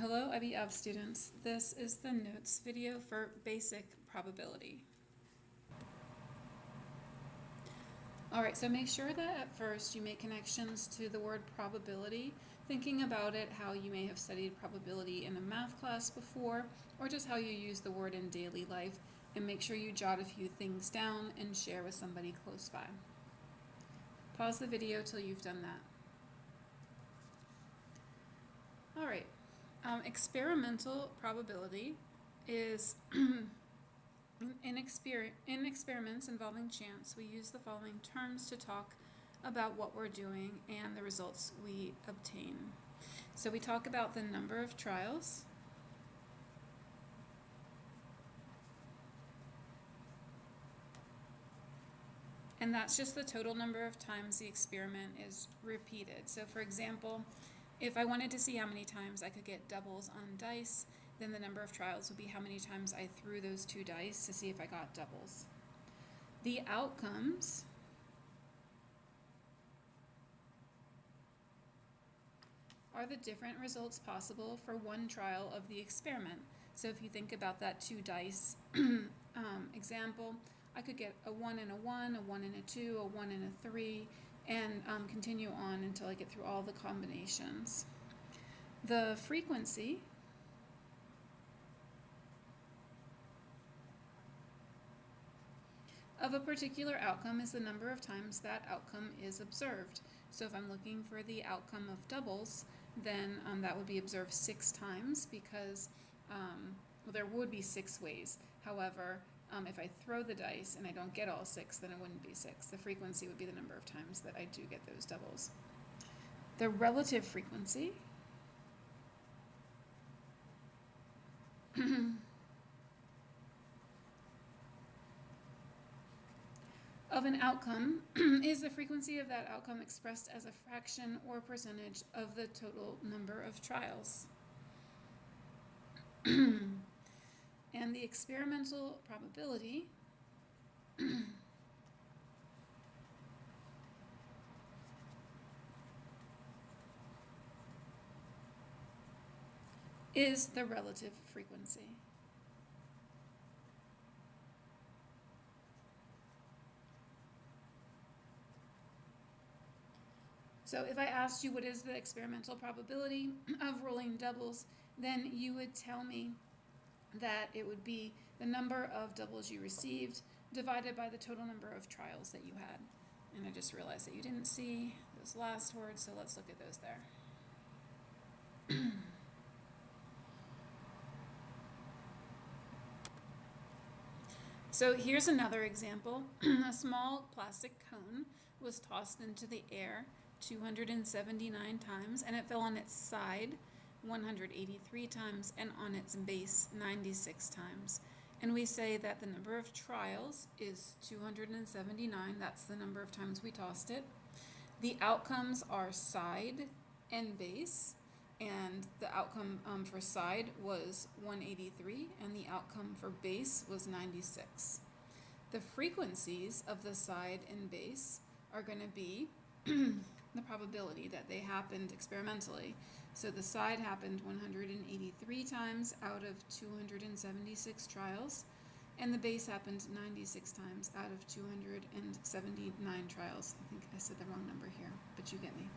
Hello IBF students, this is the notes video for basic probability. Alright, so make sure that at first you make connections to the word probability, thinking about it how you may have studied probability in a math class before, or just how you use the word in daily life, and make sure you jot a few things down and share with somebody close by. Pause the video till you've done that. Alright. Experimental probability is in experiments involving chance, we use the following terms to talk about what we're doing and the results we obtain. So we talk about the number of trials, and that's just the total number of times the experiment is repeated. So for example, if I wanted to see how many times I could get doubles on dice, then the number of trials would be how many times I threw those two dice to see if I got doubles. The outcomes are the different results possible for one trial of the experiment. So if you think about that two dice example, I could get a 1 and a 1, a 1 and a 2, a 1 and a 3, and continue on until I get through all the combinations. The frequency of a particular outcome is the number of times that outcome is observed. So if I'm looking for the outcome of doubles, then that would be observed 6 times because there would be 6 ways. However, if I throw the dice and I don't get all 6, then it wouldn't be 6. The frequency would be the number of times that I do get those doubles. The relative frequency of an outcome is the frequency of that outcome expressed as a fraction or percentage of the total number of trials. And the experimental probability is the relative frequency. So if I asked you what is the experimental probability of rolling doubles, then you would tell me that it would be the number of doubles you received divided by the total number of trials that you had. And I just realized that you didn't see those last words, so let's look at those there. So here's another example. A small plastic cone was tossed into the air 279 times, and it fell on its side 183 times, and on its base 96 times. And we say that the number of trials is 279. That's the number of times we tossed it. The outcomes are side and base, and the outcome for side was 183, and the outcome for base was 96. The frequencies of the side and base are going to be the probability that they happened experimentally. So the side happened 183 times out of 276 trials, and the base happened 96 times out of 279 trials. I think I said the wrong number here, but you get me.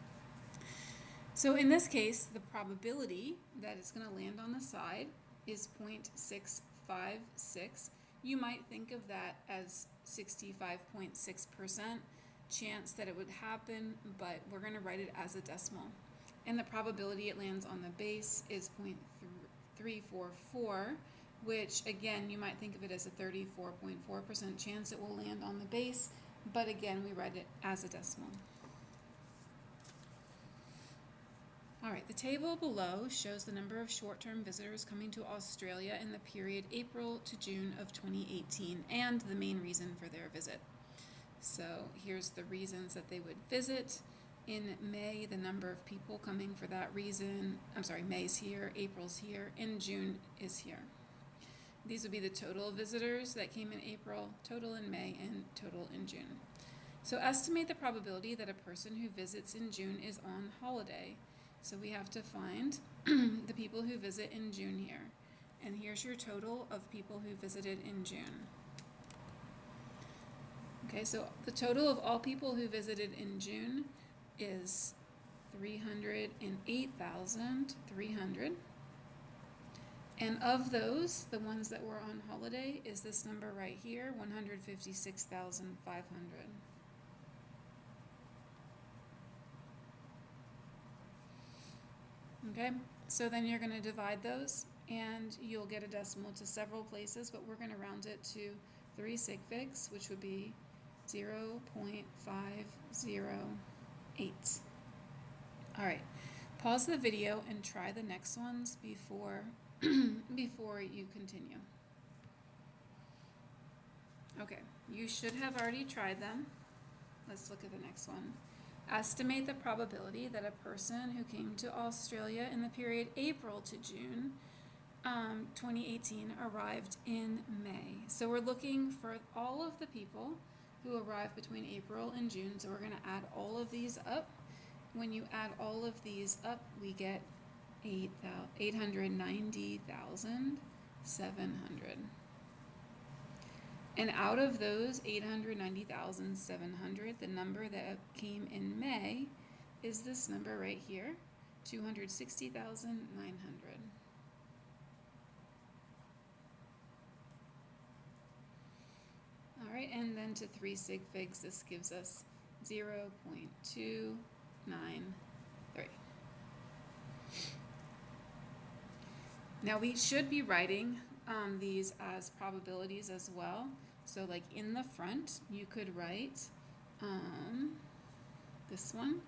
So in this case, the probability that it's going to land on the side is 0.656. You might think of that as 65.6% chance that it would happen, but we're going to write it as a decimal. And the probability it lands on the base is 0.344, which again, you might think of it as a 34.4% chance it will land on the base, but again, we write it as a decimal. All right, the table below shows the number of short-term visitors coming to Australia in the period April to June of 2018 and the main reason for their visit. So here's the reasons that they would visit. In May, the number of people coming for that reason, May's here, April's here, and June is here. These would be the total visitors that came in April, total in May, and total in June. So estimate the probability that a person who visits in June is on holiday. So we have to find the people who visit in June here. And here's your total of people who visited in June. Okay, so the total of all people who visited in June is 308,300. And of those, the ones that were on holiday is this number right here, 156,500. Okay, so then you're going to divide those and you'll get a decimal to several places, but we're going to round it to 3 sig figs, which would be 0.508. All right, pause the video and try the next ones before you continue. Okay, you should have already tried them. Let's look at the next one. Estimate the probability that a person who came to Australia in the period April to June 2018 arrived in May. So we're looking for all of the people who arrived between April and June. So we're going to add all of these up. When you add all of these up, we get 890,700. And out of those 890,700, the number that came in May is this number right here, 260,900. All right, and then to 3 sig figs, this gives us 0.293. Now we should be writing these as probabilities as well. So like in the front, you could write this one.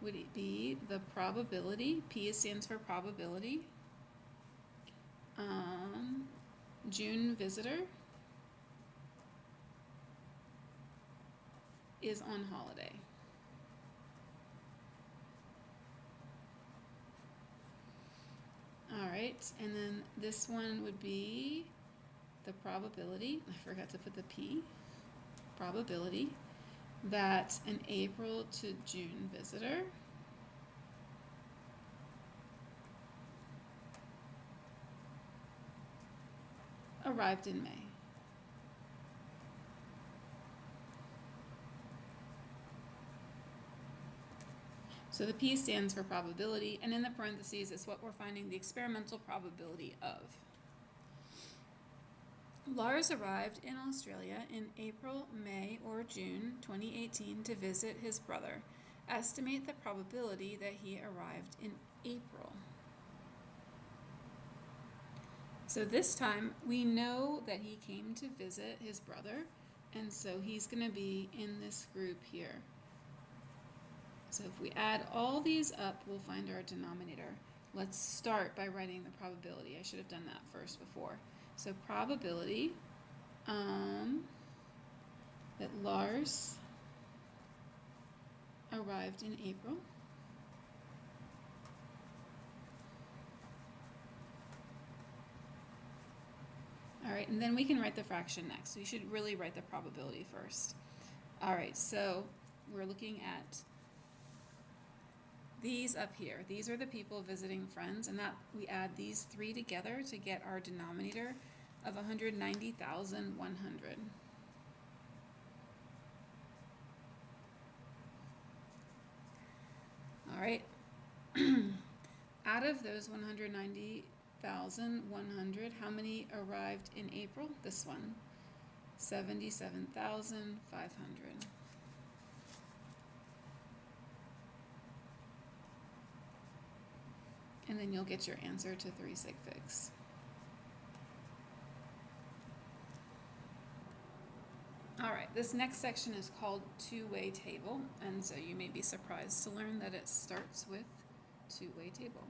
Would it be the probability? P stands for probability. June visitor is on holiday. All right, and then this one would be the probability, I forgot to put the P, probability that an April to June visitor arrived in May. So the P stands for probability, and in the parentheses is what we're finding the experimental probability of. Lars arrived in Australia in April, May, or June 2018 to visit his brother. Estimate the probability that he arrived in April. So this time we know that he came to visit his brother, and so he's going to be in this group here. So if we add all these up, we'll find our denominator. Let's start by writing the probability. I should have done that first before. So probability that Lars arrived in April. All right, and then we can write the fraction next. So you should really write the probability first. All right, so we're looking at these up here. These are the people visiting friends, and that we add these three together to get our denominator of 190,100. All right. Out of those 190,100, how many arrived in April? This one, 77,500. And then you'll get your answer to 3 sig figs. All right, this next section is called two-way table, and so you may be surprised to learn that it starts with two-way table.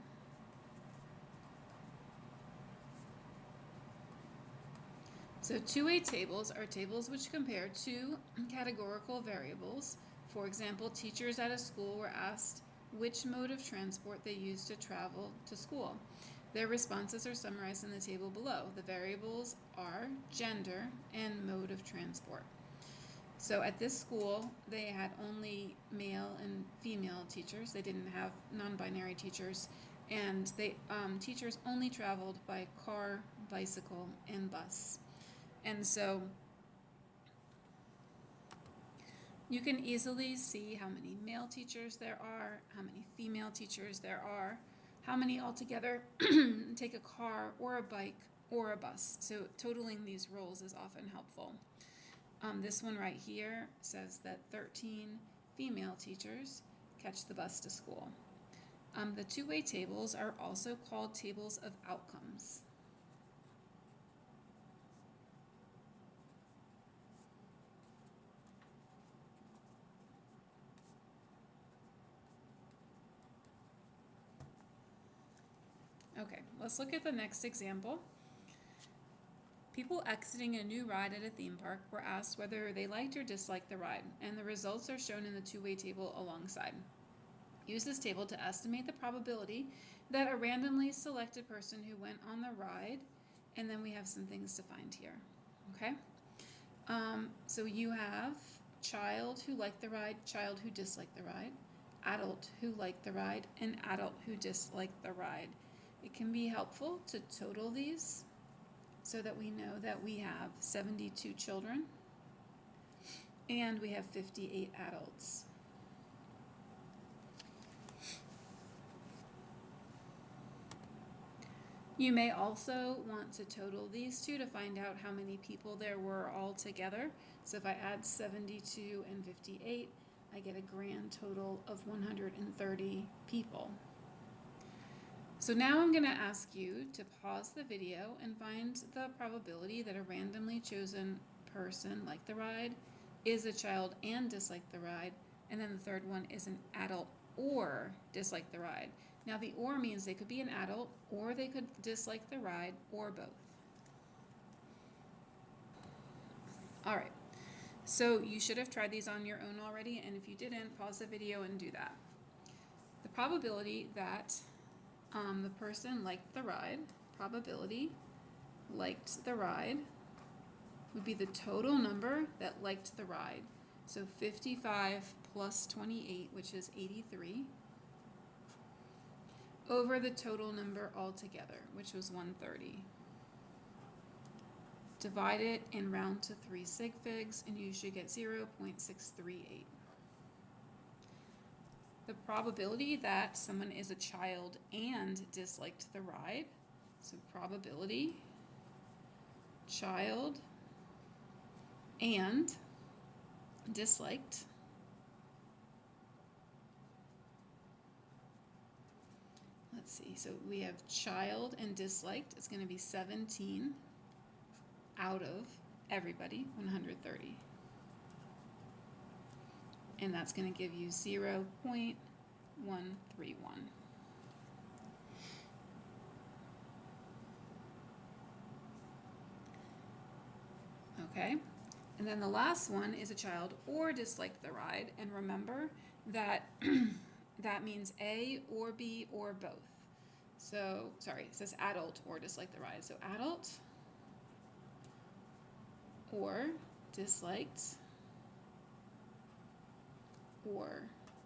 So two-way tables are tables which compare two categorical variables. For example, teachers at a school were asked which mode of transport they used to travel to school. Their responses are summarized in the table below. The variables are gender and mode of transport. So at this school, they had only male and female teachers. They didn't have non-binary teachers, and teachers only traveled by car, bicycle, and bus. And so you can easily see how many male teachers there are, how many female teachers there are, how many altogether take a car or a bike or a bus. So totaling these roles is often helpful. This one right here says that 13 female teachers catch the bus to school. The two-way tables are also called tables of outcomes. Okay, let's look at the next example. People exiting a new ride at a theme park were asked whether they liked or disliked the ride, and the results are shown in the two-way table alongside. Use this table to estimate the probability that a randomly selected person who went on the ride, and then we have some things to find here. Okay? So you have child who liked the ride, child who disliked the ride, adult who liked the ride, and adult who disliked the ride. It can be helpful to total these so that we know that we have 72 children and we have 58 adults. You may also want to total these two to find out how many people there were all together. So if I add 72 and 58, I get a grand total of 130 people. So now I'm going to ask you to pause the video and find the probability that a randomly chosen person liked the ride, is a child and disliked the ride, and then the third one is an adult or disliked the ride. Now the or means they could be an adult or they could dislike the ride or both. All right, so you should have tried these on your own already, and if you didn't, pause the video and do that. The probability that the person liked the ride, probability liked the ride, would be the total number that liked the ride. So 55 plus 28, which is 83, over the total number altogether, which was 130. Divide it and round to 3 sig figs, and you should get 0.638. The probability that someone is a child and disliked the ride, so probability, child, and disliked. Let's see, so we have child and disliked. It's going to be 17 out of everybody, 130. And that's going to give you 0.131. Okay, and then the last one is a child or disliked the ride, and remember that that means A or B or both. So, sorry, it says adult or disliked the ride. So adult or disliked or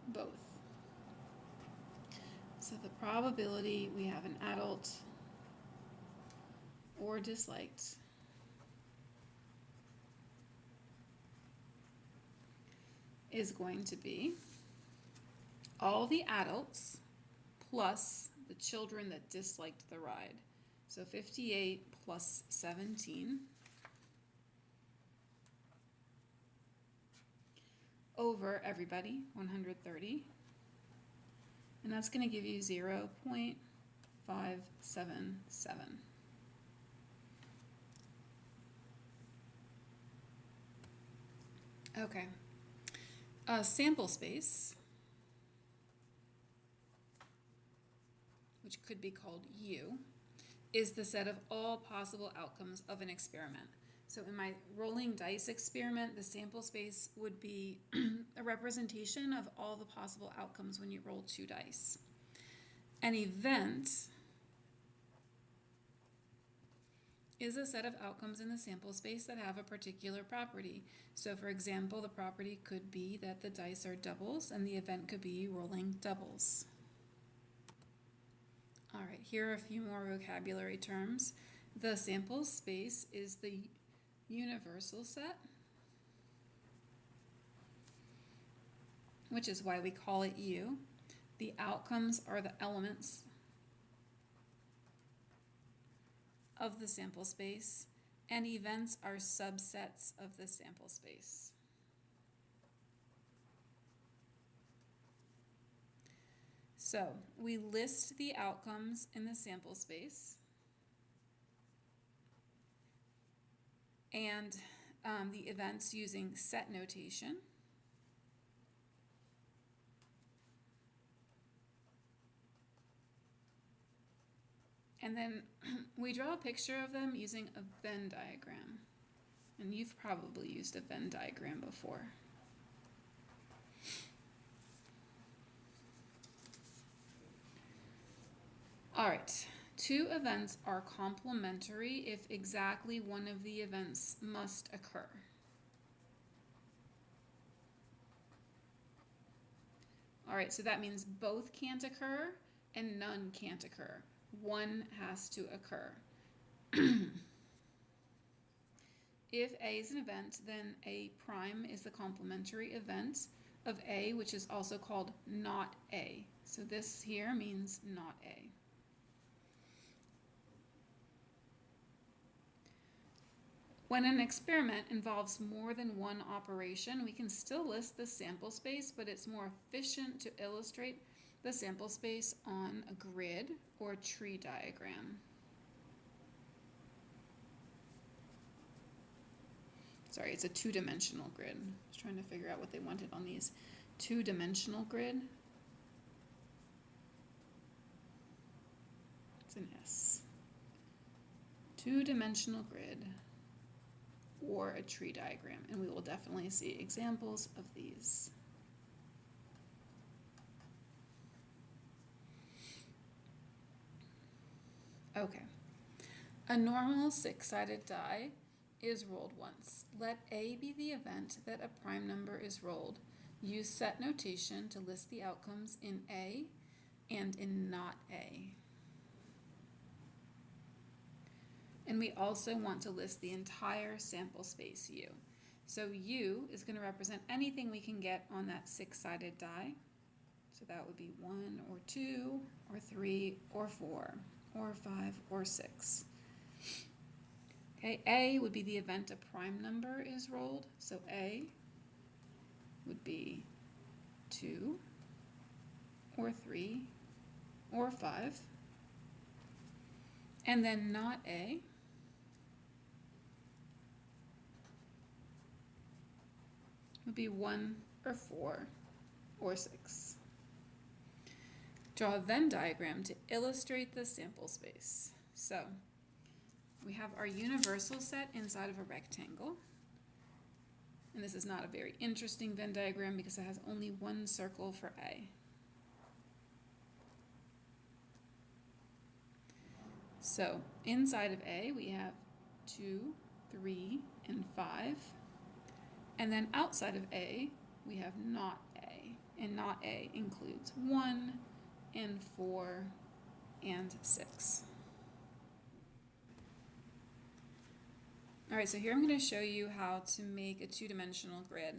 both. So the probability we have an adult or disliked is going to be all the adults plus the children that disliked the ride. So 58 plus 17 over everybody, 130. And that's going to give you 0.577. Okay. Sample space, which could be called U, is the set of all possible outcomes of an experiment. So in my rolling dice experiment, the sample space would be a representation of all the possible outcomes when you roll 2 dice. An event is a set of outcomes in the sample space that have a particular property. So for example, the property could be that the dice are doubles and the event could be rolling doubles. All right, here are a few more vocabulary terms. The sample space is the universal set, which is why we call it U. The outcomes are the elements of the sample space, and events are subsets of the sample space. So we list the outcomes in the sample space, and the events using set notation. And then we draw a picture of them using a Venn diagram. And you've probably used a Venn diagram before. All right, two events are complementary if exactly one of the events must occur. All right, so that means both can't occur and none can't occur. One has to occur. If A is an event, then A prime is the complementary event of A, which is also called not A. So this here means not A. When an experiment involves more than one operation, we can still list the sample space, but it's more efficient to illustrate the sample space on a grid or tree diagram. Sorry, it's a two-dimensional grid. I was trying to figure out what they wanted on these. Two-dimensional grid. It's an S. Two-dimensional grid or a tree diagram, and we will definitely see examples of these. Okay, a normal six-sided die is rolled once. Let A be the event that a prime number is rolled. Use set notation to list the outcomes in A and in not A. And we also want to list the entire sample space U. So U is going to represent anything we can get on that six-sided die. So that would be 1 or 2 or 3 or 4 or 5 or 6. Okay, A would be the event a prime number is rolled. So A would be 2 or 3 or 5. And then not A would be 1 or 4 or 6. Draw a Venn diagram to illustrate the sample space. So we have our universal set inside of a rectangle. And this is not a very interesting Venn diagram because it has only one circle for A. So inside of A we have 2, 3, and 5. And then outside of A we have not A. And not A includes 1 and 4 and 6. All right, so here I'm going to show you how to make a two-dimensional grid.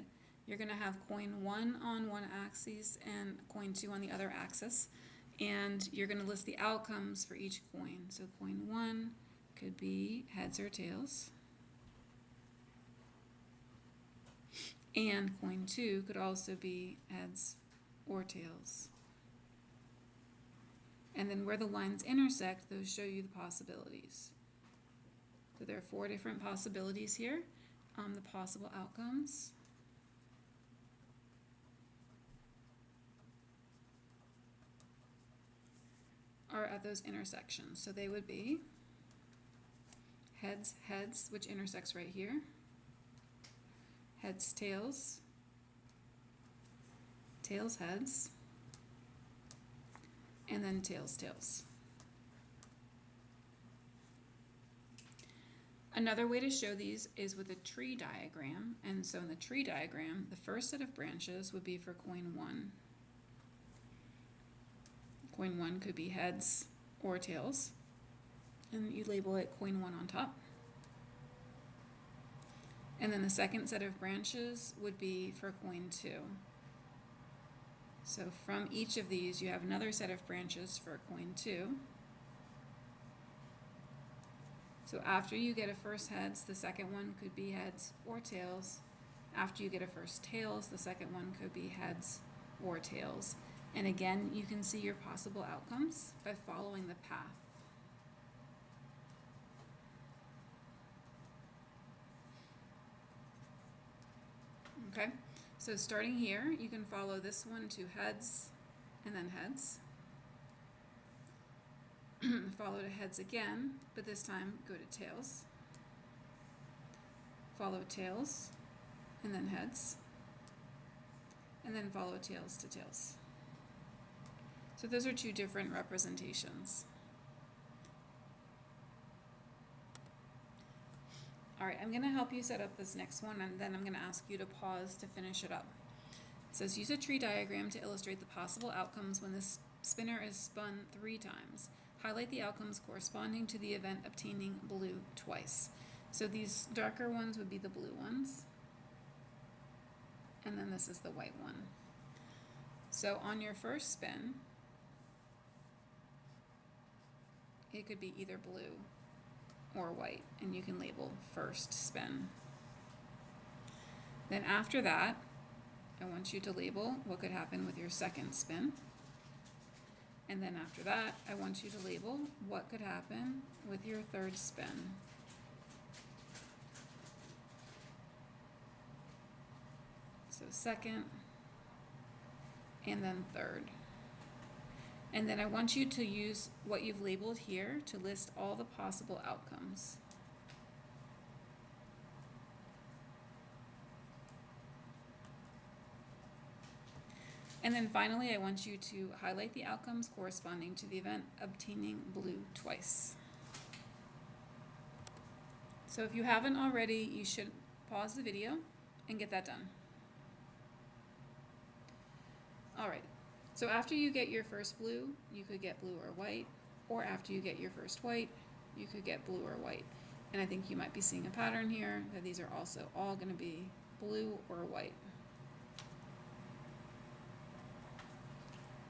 You're going to have coin 1 on one axis and coin 2 on the other axis, and you're going to list the outcomes for each coin. So coin 1 could be heads or tails, and coin 2 could also be heads or tails. And then where the lines intersect, those show you the possibilities. So there are 4 different possibilities here. The possible outcomes. Are at those intersections. So they would be heads, heads, which intersects right here. Heads, tails. Tails, heads. And then tails, tails. Another way to show these is with a tree diagram. And so in the tree diagram, the first set of branches would be for coin 1. Coin 1 could be heads or tails. And you label it coin 1 on top. And then the second set of branches would be for coin 2. So from each of these, you have another set of branches for coin 2. So after you get a first heads, the second one could be heads or tails. After you get a first tails, the second one could be heads or tails. And again, you can see your possible outcomes by following the path. Okay, so starting here, you can follow this one to heads and then heads. Follow to heads again, but this time go to tails. Follow tails and then heads. And then follow tails to tails. So those are two different representations. All right, I'm going to help you set up this next one, and then I'm going to ask you to pause to finish it up. It says, use a tree diagram to illustrate the possible outcomes when this spinner is spun 3 times. Highlight the outcomes corresponding to the event obtaining blue twice. So these darker ones would be the blue ones. And then this is the white one. So on your first spin, it could be either blue or white, and you can label first spin. Then after that, I want you to label what could happen with your second spin. And then after that, I want you to label what could happen with your third spin. So second, and then third. And then I want you to use what you've labeled here to list all the possible outcomes. And then finally, I want you to highlight the outcomes corresponding to the event obtaining blue twice. So if you haven't already, you should pause the video and get that done. All right, so after you get your first blue, you could get blue or white, or after you get your first white, you could get blue or white. And I think you might be seeing a pattern here that these are also all going to be blue or white.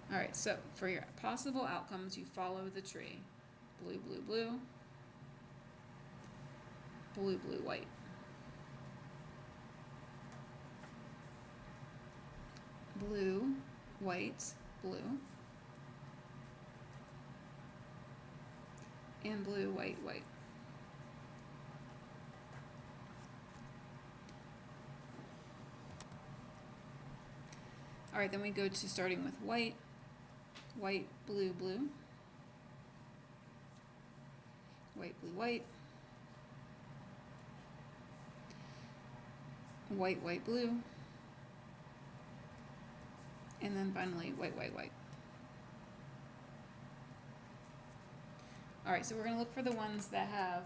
All right, so for your possible outcomes, you follow the tree. Blue, blue, blue. Blue, blue, white. Blue, white, blue. And blue, white, white. All right, then we go to starting with white. White, blue, blue. White, blue, white. White, white, blue. And then finally, white, white, white. All right, so we're going to look for the ones that have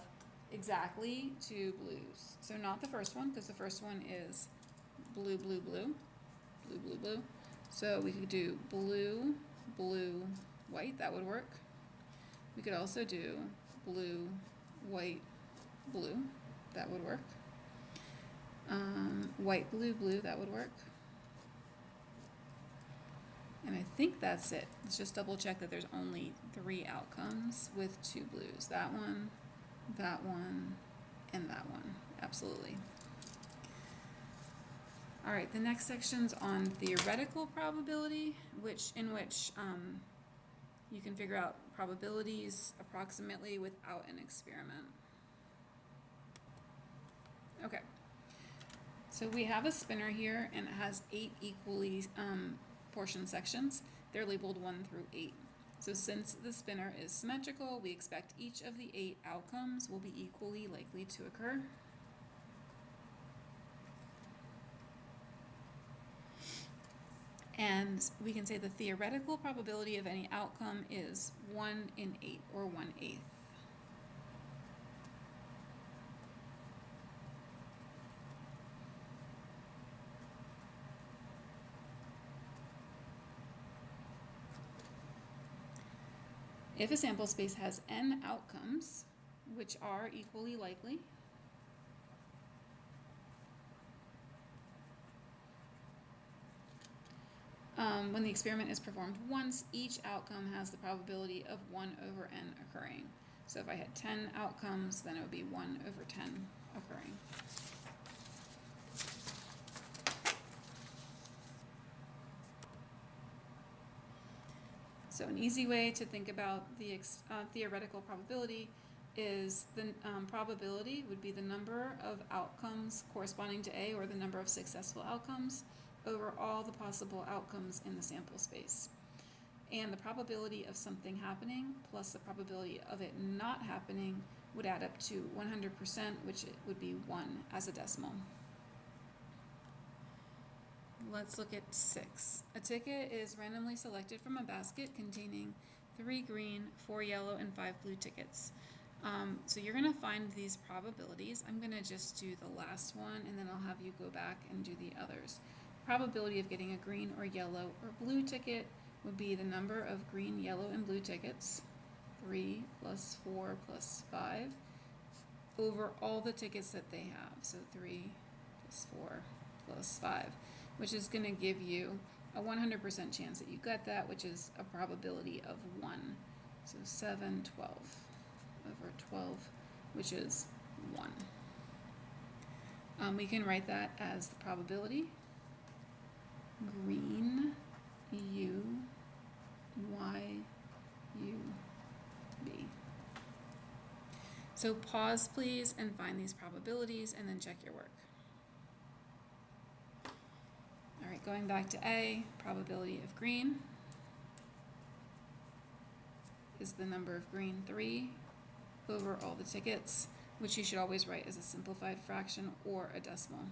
exactly 2 blues. So not the first one, because the first one is blue, blue, blue. Blue, blue, blue. So we could do blue, blue, white. That would work. We could also do blue, white, blue. That would work. White, blue, blue. That would work. And I think that's it. Let's just double check that there's only 3 outcomes with 2 blues. That one, and that one. Absolutely. All right, the next section's on theoretical probability, in which you can figure out probabilities approximately without an experiment. Okay, so we have a spinner here, and it has 8 equally portion sections. They're labeled 1 through 8. So since the spinner is symmetrical, we expect each of the 8 outcomes will be equally likely to occur. And we can say the theoretical probability of any outcome is 1 in 8, or 1/8. If a sample space has n outcomes, which are equally likely, when the experiment is performed once, each outcome has the probability of 1 over n occurring. So if I had 10 outcomes, then it would be 1 over 10 occurring. So an easy way to think about the theoretical probability is the probability would be the number of outcomes corresponding to A, or the number of successful outcomes, over all the possible outcomes in the sample space. And the probability of something happening plus the probability of it not happening would add up to 100%, which it would be 1 as a decimal. Let's look at 6. A ticket is randomly selected from a basket containing 3 green, 4 yellow, and 5 blue tickets. So you're going to find these probabilities. I'm going to just do the last one, and then I'll have you go back and do the others. Probability of getting a green or yellow or blue ticket would be the number of green, yellow, and blue tickets, 3 plus 4 plus 5, over all the tickets that they have. So 3 plus 4 plus 5, which is going to give you a 100% chance that you get that, which is a probability of 1. So 7, 12 over 12, which is 1. We can write that as the probability green U Y U B. So pause please and find these probabilities and then check your work. All right, going back to A, probability of green is the number of green, 3, over all the tickets, which you should always write as a simplified fraction or a decimal.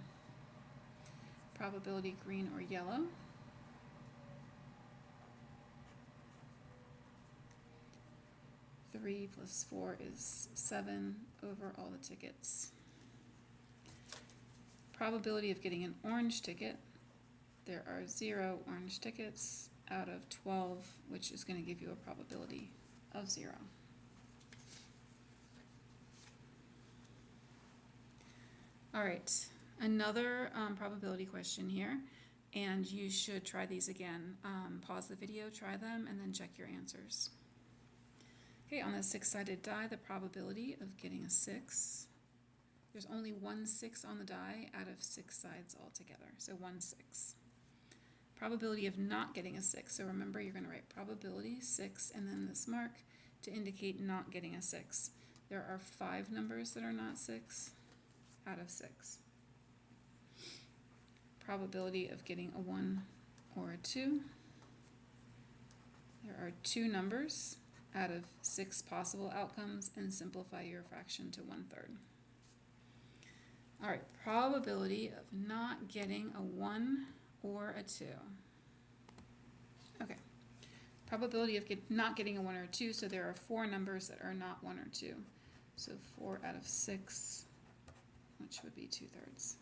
Probability green or yellow (3 plus 4 is 7 over all the tickets). Probability of getting an orange ticket, there are 0 orange tickets out of 12, which is going to give you a probability of 0. All right, another probability question here, and you should try these again. Pause the video, try them, and then check your answers. Okay, on the 6-sided die, the probability of getting a 6, there's only 1 6 on the die out of 6 sides altogether, so 1 6. Probability of not getting a 6, so remember you're going to write probability 6 and then this mark to indicate not getting a 6. There are 5 numbers that are not 6 out of 6. Probability of getting a 1 or a 2. There are 2 numbers out of 6 possible outcomes, and simplify your fraction to 1/3. All right, probability of not getting a 1 or a 2. Okay, probability of not getting a 1 or a 2, so there are 4 numbers that are not 1 or 2. So 4 out of 6, which would be 2/3.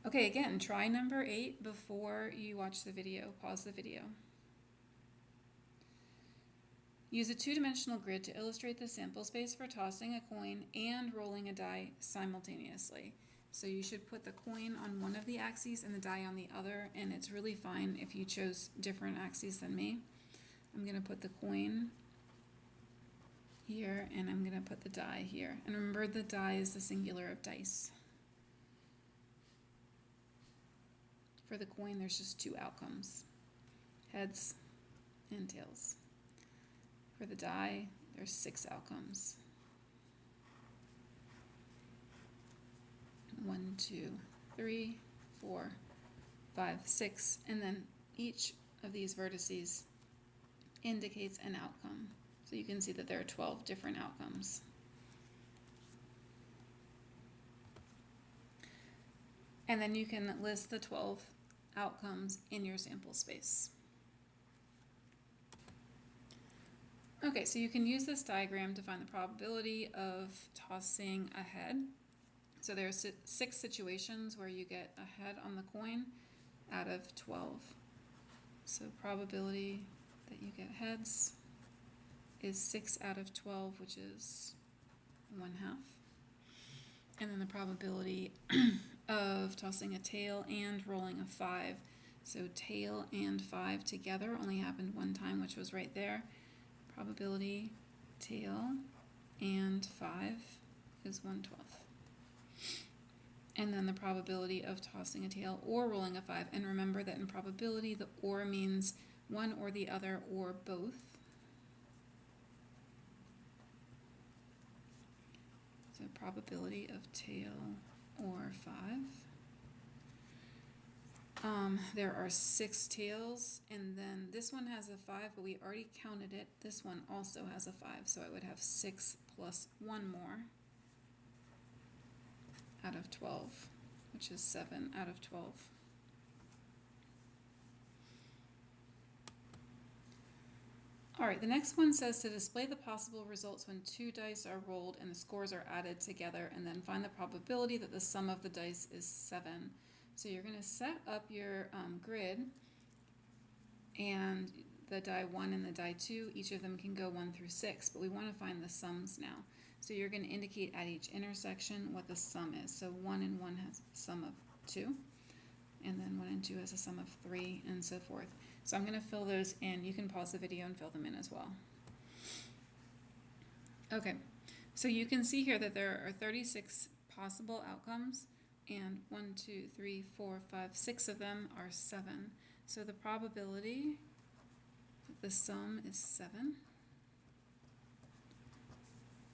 Okay, again, try number 8 before you watch the video. Pause the video. Use a 2-dimensional grid to illustrate the sample space for tossing a coin and rolling a die simultaneously. So you should put the coin on one of the axes and the die on the other, and it's really fine if you chose different axes than me. I'm going to put the coin here, and I'm going to put the die here. And remember, the die is the singular of dice. For the coin, there's just 2 outcomes, heads and tails. For the die, there's 6 outcomes. 1, 2, 3, 4, 5, 6, and then each of these vertices indicates an outcome. So you can see that there are 12 different outcomes. And then you can list the 12 outcomes in your sample space. Okay, so you can use this diagram to find the probability of tossing a head. So there are 6 situations where you get a head on the coin out of 12. So probability that you get heads is 6 out of 12, which is 1/2. And then the probability of tossing a tail and rolling a 5. So tail and 5 together only happened one time, which was right there. Probability tail and 5 is 1/12. And then the probability of tossing a tail or rolling a 5. And remember that in probability, the or means one or the other or both. So probability of tail or 5. There are 6 tails, and then this one has a 5, but we already counted it. This one also has a 5, so I would have 6 plus 1 more out of 12, which is 7 out of 12. All right, the next one says to display the possible results when 2 dice are rolled and the scores are added together, and then find the probability that the sum of the dice is 7. So you're going to set up your grid, and the die 1 and the die 2, each of them can go 1 through 6, but we want to find the sums now. So you're going to indicate at each intersection what the sum is. So 1 and 1 has a sum of 2, and then 1 and 2 has a sum of 3, and so forth. So I'm going to fill those in. You can pause the video and fill them in as well. Okay, so you can see here that there are 36 possible outcomes, and 1, 2, 3, 4, 5, 6 of them are 7. So the probability that the sum is 7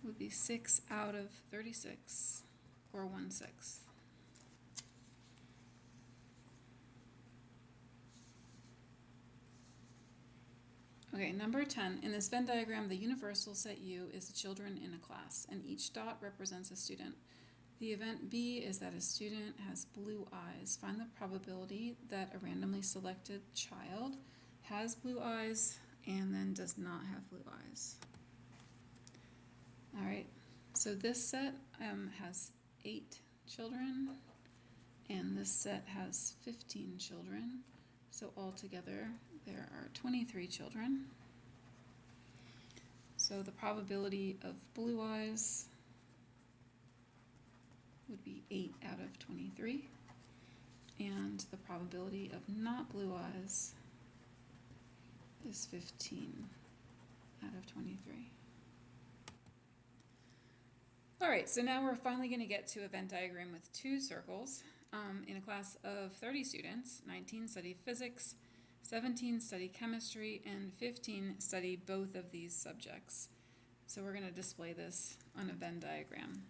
would be 6 out of 36, or 1/6. Okay, number 10. In this Venn diagram, the universal set U is the children in a class, and each dot represents a student. The event B is that a student has blue eyes. Find the probability that a randomly selected child has blue eyes and then does not have blue eyes. All right, so this set has 8 children, and this set has 15 children. So altogether, there are 23 children. So the probability of blue eyes would be 8 out of 23, and the probability of not blue eyes is 15 out of 23. All right, so now we're finally going to get to a Venn diagram with 2 circles. In a class of 30 students, 19 study physics, 17 study chemistry, and 15 study both of these subjects. So we're going to display this on a Venn diagram.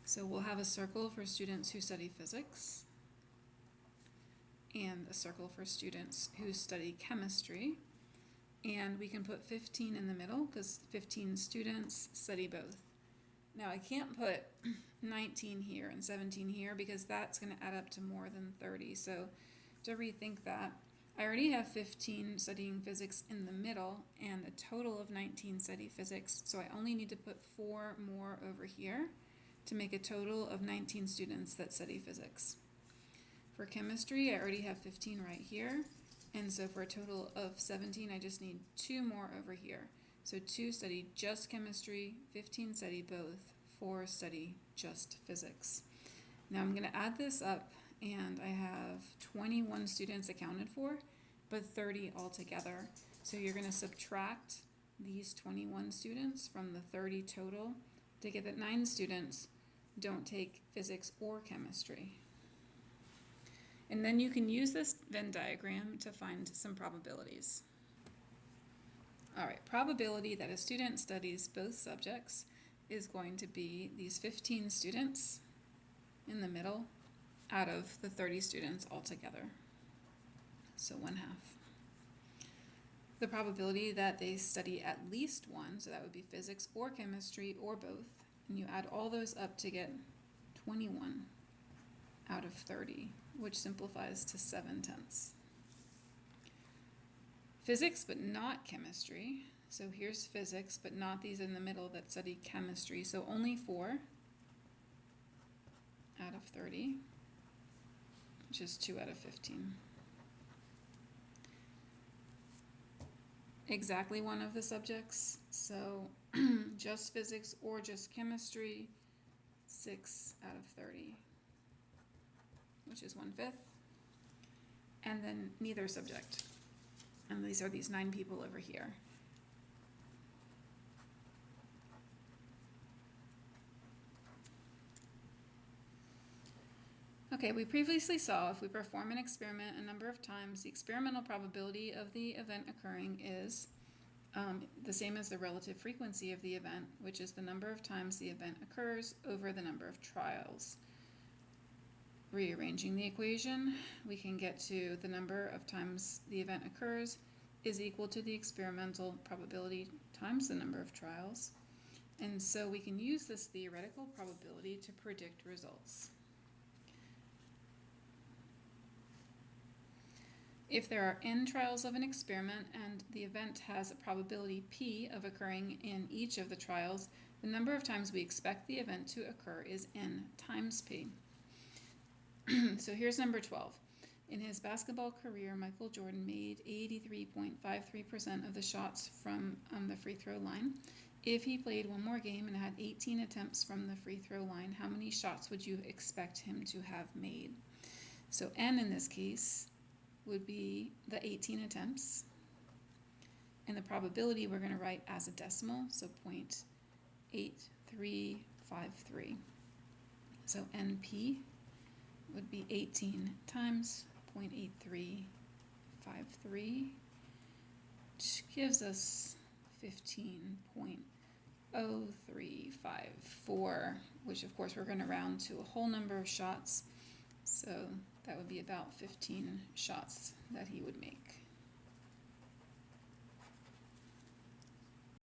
So we'll have a circle for students who study physics, and a circle for students who study chemistry. And we can put 15 in the middle because 15 students study both. Now I can't put 19 here and 17 here because that's going to add up to more than 30. So to rethink that, I already have 15 studying physics in the middle and a total of 19 study physics. So I only need to put 4 more over here to make a total of 19 students that study physics. For chemistry, I already have 15 right here. And so for a total of 17, I just need 2 more over here. So 2 study just chemistry, 15 study both, 4 study just physics. Now I'm going to add this up, and I have 21 students accounted for, but 30 altogether. So you're going to subtract these 21 students from the 30 total to get that 9 students don't take physics or chemistry. And then you can use this Venn diagram to find some probabilities. All right, probability that a student studies both subjects is going to be these 15 students in the middle out of the 30 students altogether. So 1/2. The probability that they study at least one, so that would be physics or chemistry or both, and you add all those up to get 21 out of 30, which simplifies to 7/10. Physics, but not chemistry. So here's physics, but not these in the middle that study chemistry. So only 4 out of 30, which is 2 out of 15. exactly one of the subjects. So just physics or just chemistry, 6 out of 30, which is 1/5. And then neither subject. And these are these 9 people over here. Okay, we previously saw if we perform an experiment a number of times, the experimental probability of the event occurring is the same as the relative frequency of the event, which is the number of times the event occurs over the number of trials. Rearranging the equation, we can get to the number of times the event occurs is equal to the experimental probability times the number of trials. And so we can use this theoretical probability to predict results. If there are n trials of an experiment and the event has a probability p of occurring in each of the trials, the number of times we expect the event to occur is n times p. So here's number 12. In his basketball career, Michael Jordan made 83.53% of the shots from the free throw line. If he played one more game and had 18 attempts from the free throw line, how many shots would you expect him to have made? So n in this case would be the 18 attempts. And the probability we're going to write as a decimal, so 0.8353. So NP would be 18 times 0.8353, which gives us 15.0354, which of course we're going to round to a whole number of shots. So that would be about 15 shots that he would make.